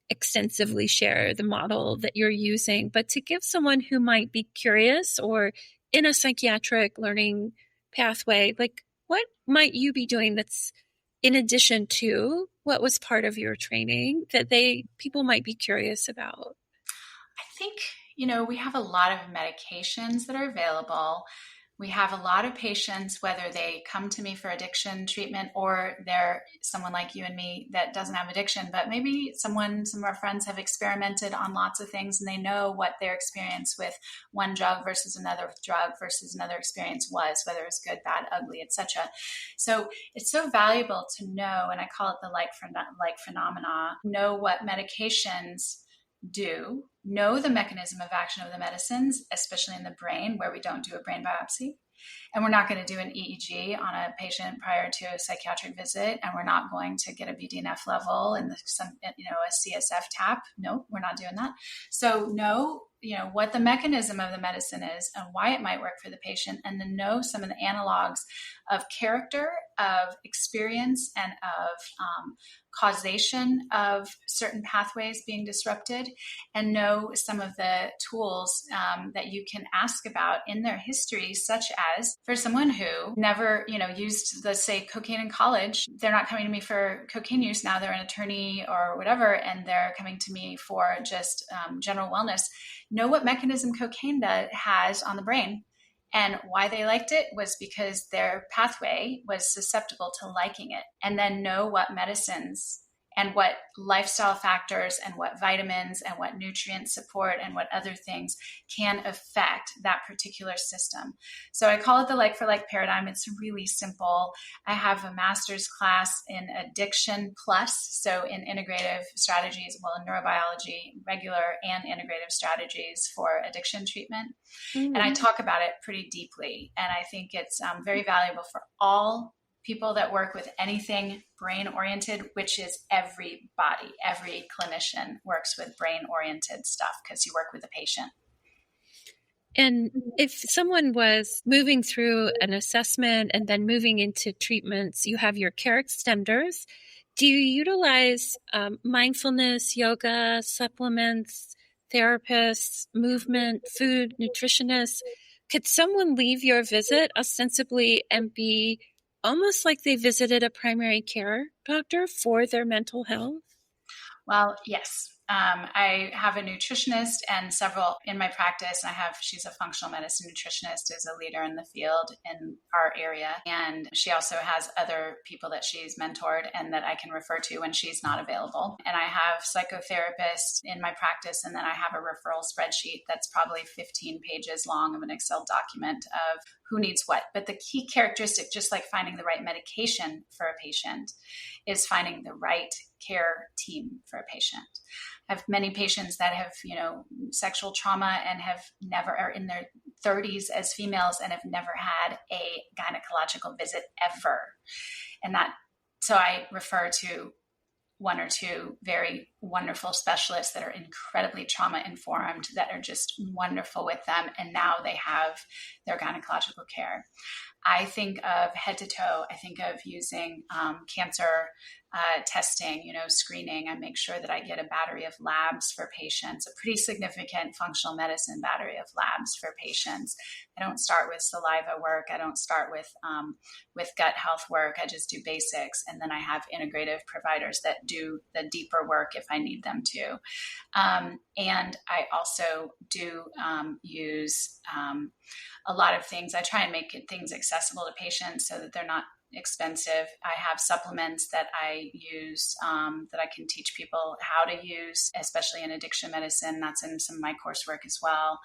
extensively share the model that you're using, but to give someone who might be curious or in a psychiatric learning pathway, like what might you be doing that's in addition to what was part of your training that people might be curious about? I think, we have a lot of medications that are available. We have a lot of patients, whether they come to me for addiction treatment or they're someone like you and me that doesn't have addiction, but maybe some of our friends have experimented on lots of things and they know what their experience with one drug versus another experience was, whether it's good, bad, ugly, etc. So it's so valuable to know, and I call it the like phenomena, know what medications do, know the mechanism of action of the medicines, especially in the brain where we don't do a brain biopsy. And we're not going to do an EEG on a patient prior to a psychiatric visit. And we're not going to get a BDNF level and a CSF tap. No, we're not doing that. So know, what the mechanism of the medicine is and why it might work for the patient, and then know some of the analogs of character, of experience, and of causation of certain pathways being disrupted, and know some of the tools that you can ask about in their history, such as for someone who never, used, let's say, cocaine in college. They're not coming to me for cocaine use now. They're an attorney or whatever, and they're coming to me for just general wellness. Know what mechanism cocaine has on the brain. And why they liked it was because their pathway was susceptible to liking it. And then know what medicines and what lifestyle factors and what vitamins and what nutrient support and what other things can affect that particular system. So I call it the like for like paradigm. It's really simple. I have a master's class in addiction plus, so in integrative strategies, in neurobiology, regular and integrative strategies for addiction treatment. Mm-hmm. And I talk about it pretty deeply. And I think it's very valuable for all people that work with anything brain-oriented, which is everybody. Every clinician works with brain-oriented stuff because you work with the patient. And if someone was moving through an assessment and then moving into treatments, you have your care extenders. Do you utilize mindfulness, yoga, supplements, therapists, movement, food, nutritionists? Could someone leave your visit ostensibly and be almost like they visited a primary care doctor for their mental health? Well, yes. I have a nutritionist and several in my practice. She's a functional medicine nutritionist, is a leader in the field in our area. And she also has other people that she's mentored and that I can refer to when she's not available. And I have psychotherapists in my practice. And then I have a referral spreadsheet that's probably 15 pages long of an Excel document of who needs what. But the key characteristic, just like finding the right medication for a patient, is finding the right care team for a patient. I have many patients that have, sexual trauma and are in their 30s as females and have never had a gynecological visit ever. So I refer to one or two very wonderful specialists that are incredibly trauma informed, that are just wonderful with them. And now they have their gynecological care. I think of head to toe. I think of using cancer testing, screening. I make sure that I get a battery of labs for patients, a pretty significant functional medicine battery of labs for patients. I don't start with saliva work. I don't start with gut health work. I just do basics. And then I have integrative providers that do the deeper work if I need them to. And I also do use a lot of things. I try and make things accessible to patients so that they're not expensive. I have supplements that I use that I can teach people how to use, especially in addiction medicine. That's in some of my coursework as well.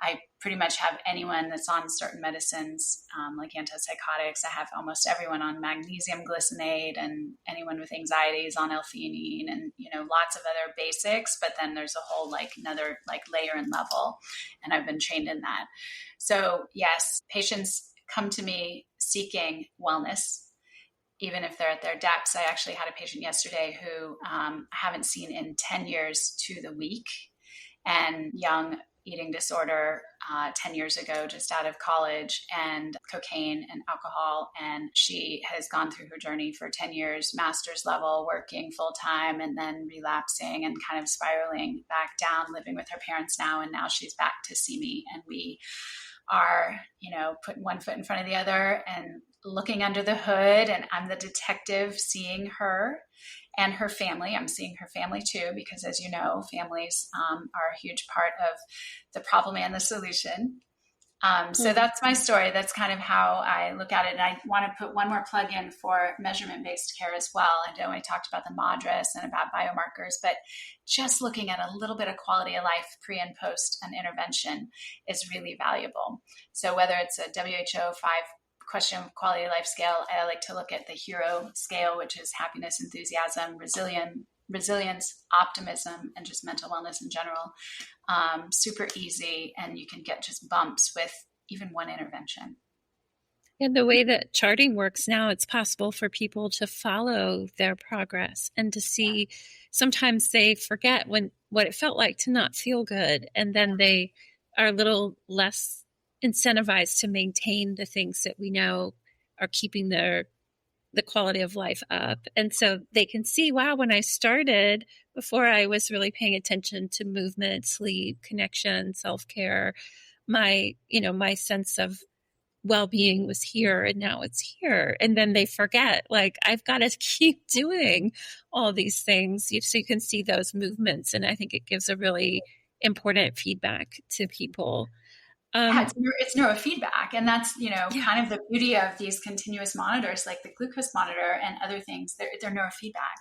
I pretty much have anyone that's on certain medicines, like antipsychotics. I have almost everyone on magnesium glycinate, and anyone with anxiety is on L-theanine, and lots of other basics. But then there's a whole another layer and level, and I've been trained in that. So yes, patients come to me seeking wellness, even if they're at their depths. I actually had a patient yesterday who I haven't seen in 10 years to the week, and young, eating disorder 10 years ago, just out of college, and cocaine and alcohol. And she has gone through her journey for 10 years, master's level, working full time, and then relapsing and kind of spiraling back down, living with her parents now. And now she's back to see me, and we are, putting one foot in front of the other and looking under the hood. And I'm the detective seeing her and her family. I'm seeing her family too, because as you know, families are a huge part of the problem and the solution. So that's my story. That's kind of how I look at it. And I want to put one more plug in for measurement-based care as well. I know I talked about the MADRS and about biomarkers, but just looking at a little bit of quality of life pre and post an intervention is really valuable. So whether it's a WHO 5-question quality of life scale, I like to look at the HERO scale, which is happiness, enthusiasm, resilience, optimism, and just mental wellness in general. Super easy, and you can get just bumps with even one intervention. And the way that charting works now, it's possible for people to follow their progress and to see. Sometimes they forget what it felt like to not feel good, and then they are a little less incentivized to maintain the things that we know are keeping the quality of life up. And so they can see, wow, when I started, before I was really paying attention to movement, sleep, connection, self-care, my sense of well-being was here, and now it's here. And then they forget, I've got to keep doing all these things so you can see those movements. And I think it gives a really important feedback to people. It's neurofeedback. And that's, kind of the beauty of these continuous monitors, like the glucose monitor and other things. They're neurofeedback.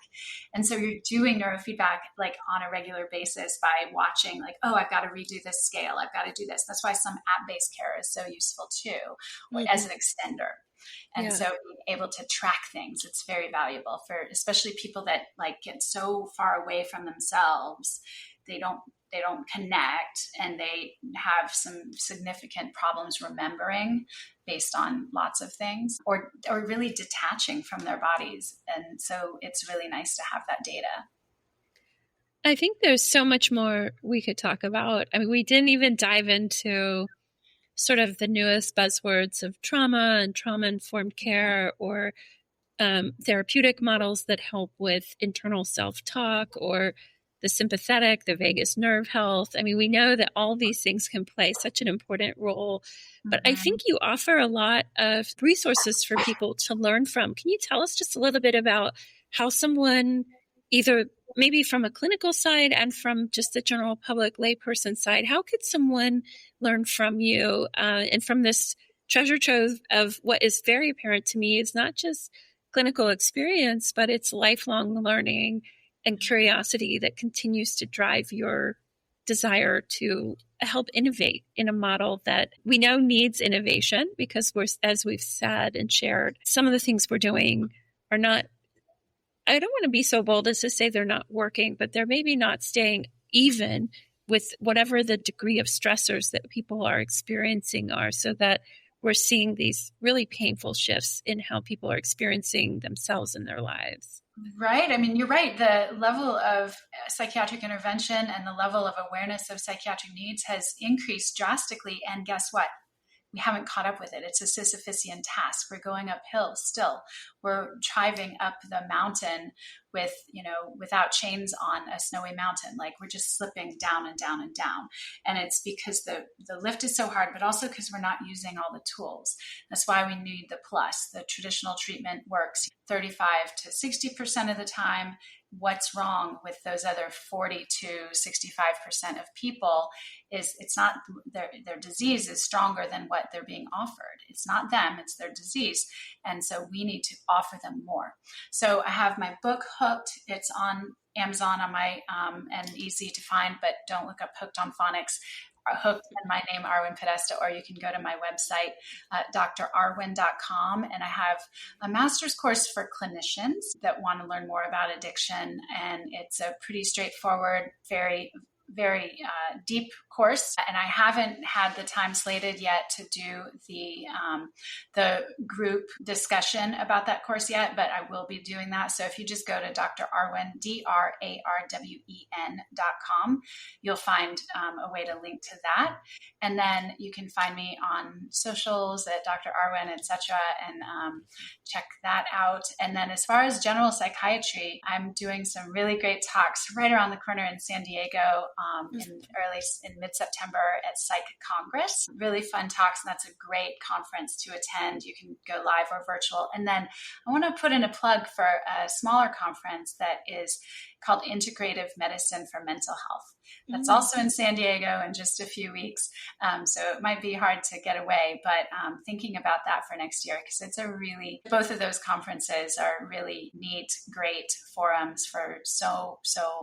And so you're doing neurofeedback on a regular basis by watching, I've got to redo this scale. I've got to do this. That's why some app-based care is so useful too, as an extender. And so being able to track things, it's very valuable for especially people that get so far away from themselves. They don't connect, and they have some significant problems remembering based on lots of things, or really detaching from their bodies. And so it's really nice to have that data. I think there's so much more we could talk about. I mean, we didn't even dive into sort of the newest buzzwords of trauma and trauma-informed care, or therapeutic models that help with internal self-talk, or the sympathetic, the vagus nerve health. I mean, we know that all these things can play such an important role. But I think you offer a lot of resources for people to learn from. Can you tell us just a little bit about how someone, either maybe from a clinical side and from just the general public layperson side, how could someone learn from you and from this treasure trove of what is very apparent to me is not just clinical experience, but it's lifelong learning and curiosity that continues to drive your desire to help innovate in a model that we know needs innovation, because as we've said and shared, some of the things we're doing are not, I don't want to be so bold as to say they're not working, but they're maybe not staying even with whatever the degree of stressors that people are experiencing are, so that we're seeing these really painful shifts in how people are experiencing themselves in their lives. Right. I mean, you're right. The level of psychiatric intervention and the level of awareness of psychiatric needs has increased drastically. And guess what? We haven't caught up with it. It's a Sisyphusian task. We're going uphill still. We're driving up the mountain with, without chains on a snowy mountain. Like, we're just slipping down and down and down. And it's because the lift is so hard, but also because we're not using all the tools. That's why we need the plus. The traditional treatment works 35 to 60% of the time. What's wrong with those other 40 to 65% of people is it's not their disease is stronger than what they're being offered. It's not them, it's their disease. And so we need to offer them more. So I have my book Hooked. It's on Amazon on my and easy to find, but don't look up Hooked on Phonics. Hooked and my name, Arwen Podesta, or you can go to my website, drarwen.com. And I have a master's course for clinicians that want to learn more about addiction. And it's a pretty straightforward, very deep course, and I haven't had the time slated yet to do the group discussion about that course yet, but I will be doing that. So if you just go to Dr. Arwen, DRARWEN.com, you'll find a way to link to that. And then you can find me on socials at Dr. Arwen, etc., and check that out. And then as far as general psychiatry, I'm doing some really great talks right around the corner in San Diego in mid-September at Psych Congress. Really fun talks, and that's a great conference to attend. You can go live or virtual. And then I want to put in a plug for a smaller conference that is called Integrative Medicine for Mental Health. That's also in San Diego in just a few weeks. So it might be hard to get away, but thinking about that for next year, because both of those conferences are really neat, great forums for so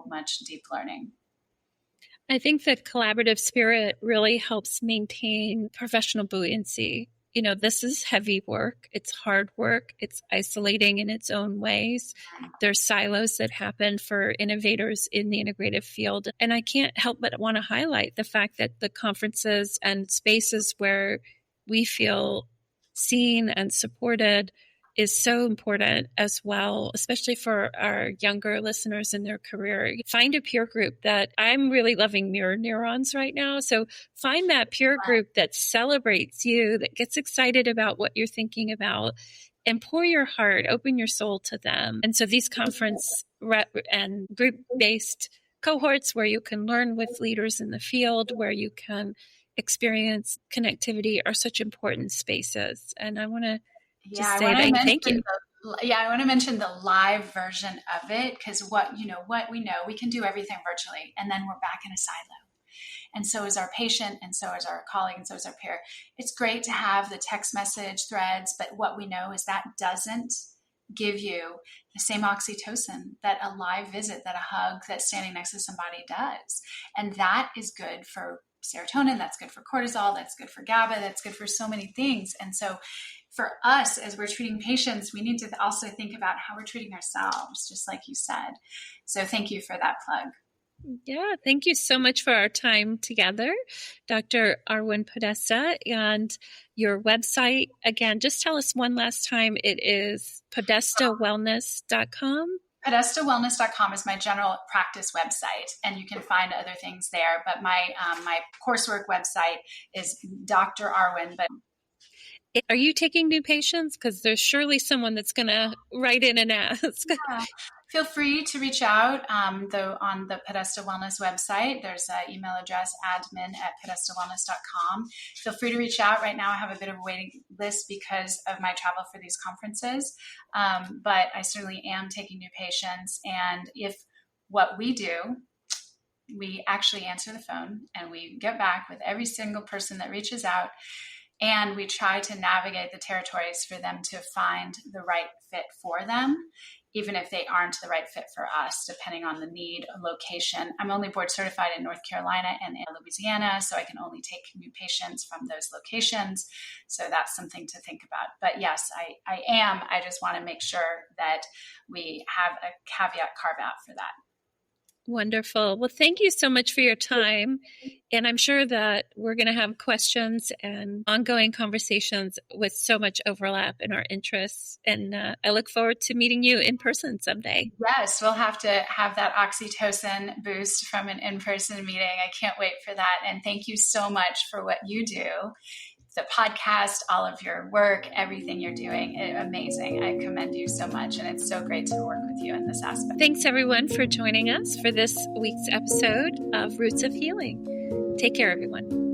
much deep learning. I think that collaborative spirit really helps maintain professional buoyancy. This is heavy work. It's hard work. It's isolating in its own ways. There's silos that happen for innovators in the integrative field. And I can't help but want to highlight the fact that the conferences and spaces where we feel seen and supported is so important as well, especially for our younger listeners in their career. Find a peer group that I'm really loving mirror neurons right now. So find that peer group that celebrates you, that gets excited about what you're thinking about, and pour your heart, open your soul to them. And so these conference and group-based cohorts where you can learn with leaders in the field, where you can experience connectivity, are such important spaces. And I want to thank you. I want to mention the live version of it, because what we know, we can do everything virtually, and then we're back in a silo. And so is our patient, and so is our colleague, and so is our peer. It's great to have the text message threads, but what we know is that doesn't give you the same oxytocin that a live visit, that a hug, that standing next to somebody does. And that is good for serotonin, that's good for cortisol, that's good for GABA, that's good for so many things. And so for us, as we're treating patients, we need to also think about how we're treating ourselves, just like you said. So thank you for that plug. Yeah, thank you so much for our time together, Dr. Arwen Podesta. And your website, again, just tell us one last time. It is podestawellness.com. PodestaWellness.com is my general practice website, and you can find other things there. But my coursework website is Dr. Arwen. But are you taking new patients? Because there's surely someone that's going to write in and ask. Yeah. feel free to reach out. Though on the Podesta Wellness website, there's an email address, admin@podestawellness.com. Feel free to reach out. Right now, I have a bit of a waiting list because of my travel for these conferences. But I certainly am taking new patients. And if what we do, we actually answer the phone and we get back with every single person that reaches out, and we try to navigate the territories for them to find the right fit for them, even if they aren't the right fit for us, depending on the need, location. I'm only board certified in North Carolina and in Louisiana, so I can only take new patients from those locations. So that's something to think about. But yes, I am. I just want to make sure that we have a caveat carve out for that. Wonderful. Well, thank you so much for your time. And I'm sure that we're going to have questions and ongoing conversations with so much overlap in our interests. And I look forward to meeting you in person someday. Yes, we'll have to have that oxytocin boost from an in-person meeting. I can't wait for that. And thank you so much for what you do. The podcast, all of your work, everything you're doing, amazing. I commend you so much. And it's so great to work with you in this aspect. Thanks everyone for joining us for this week's episode of Roots of Healing. Take care, everyone.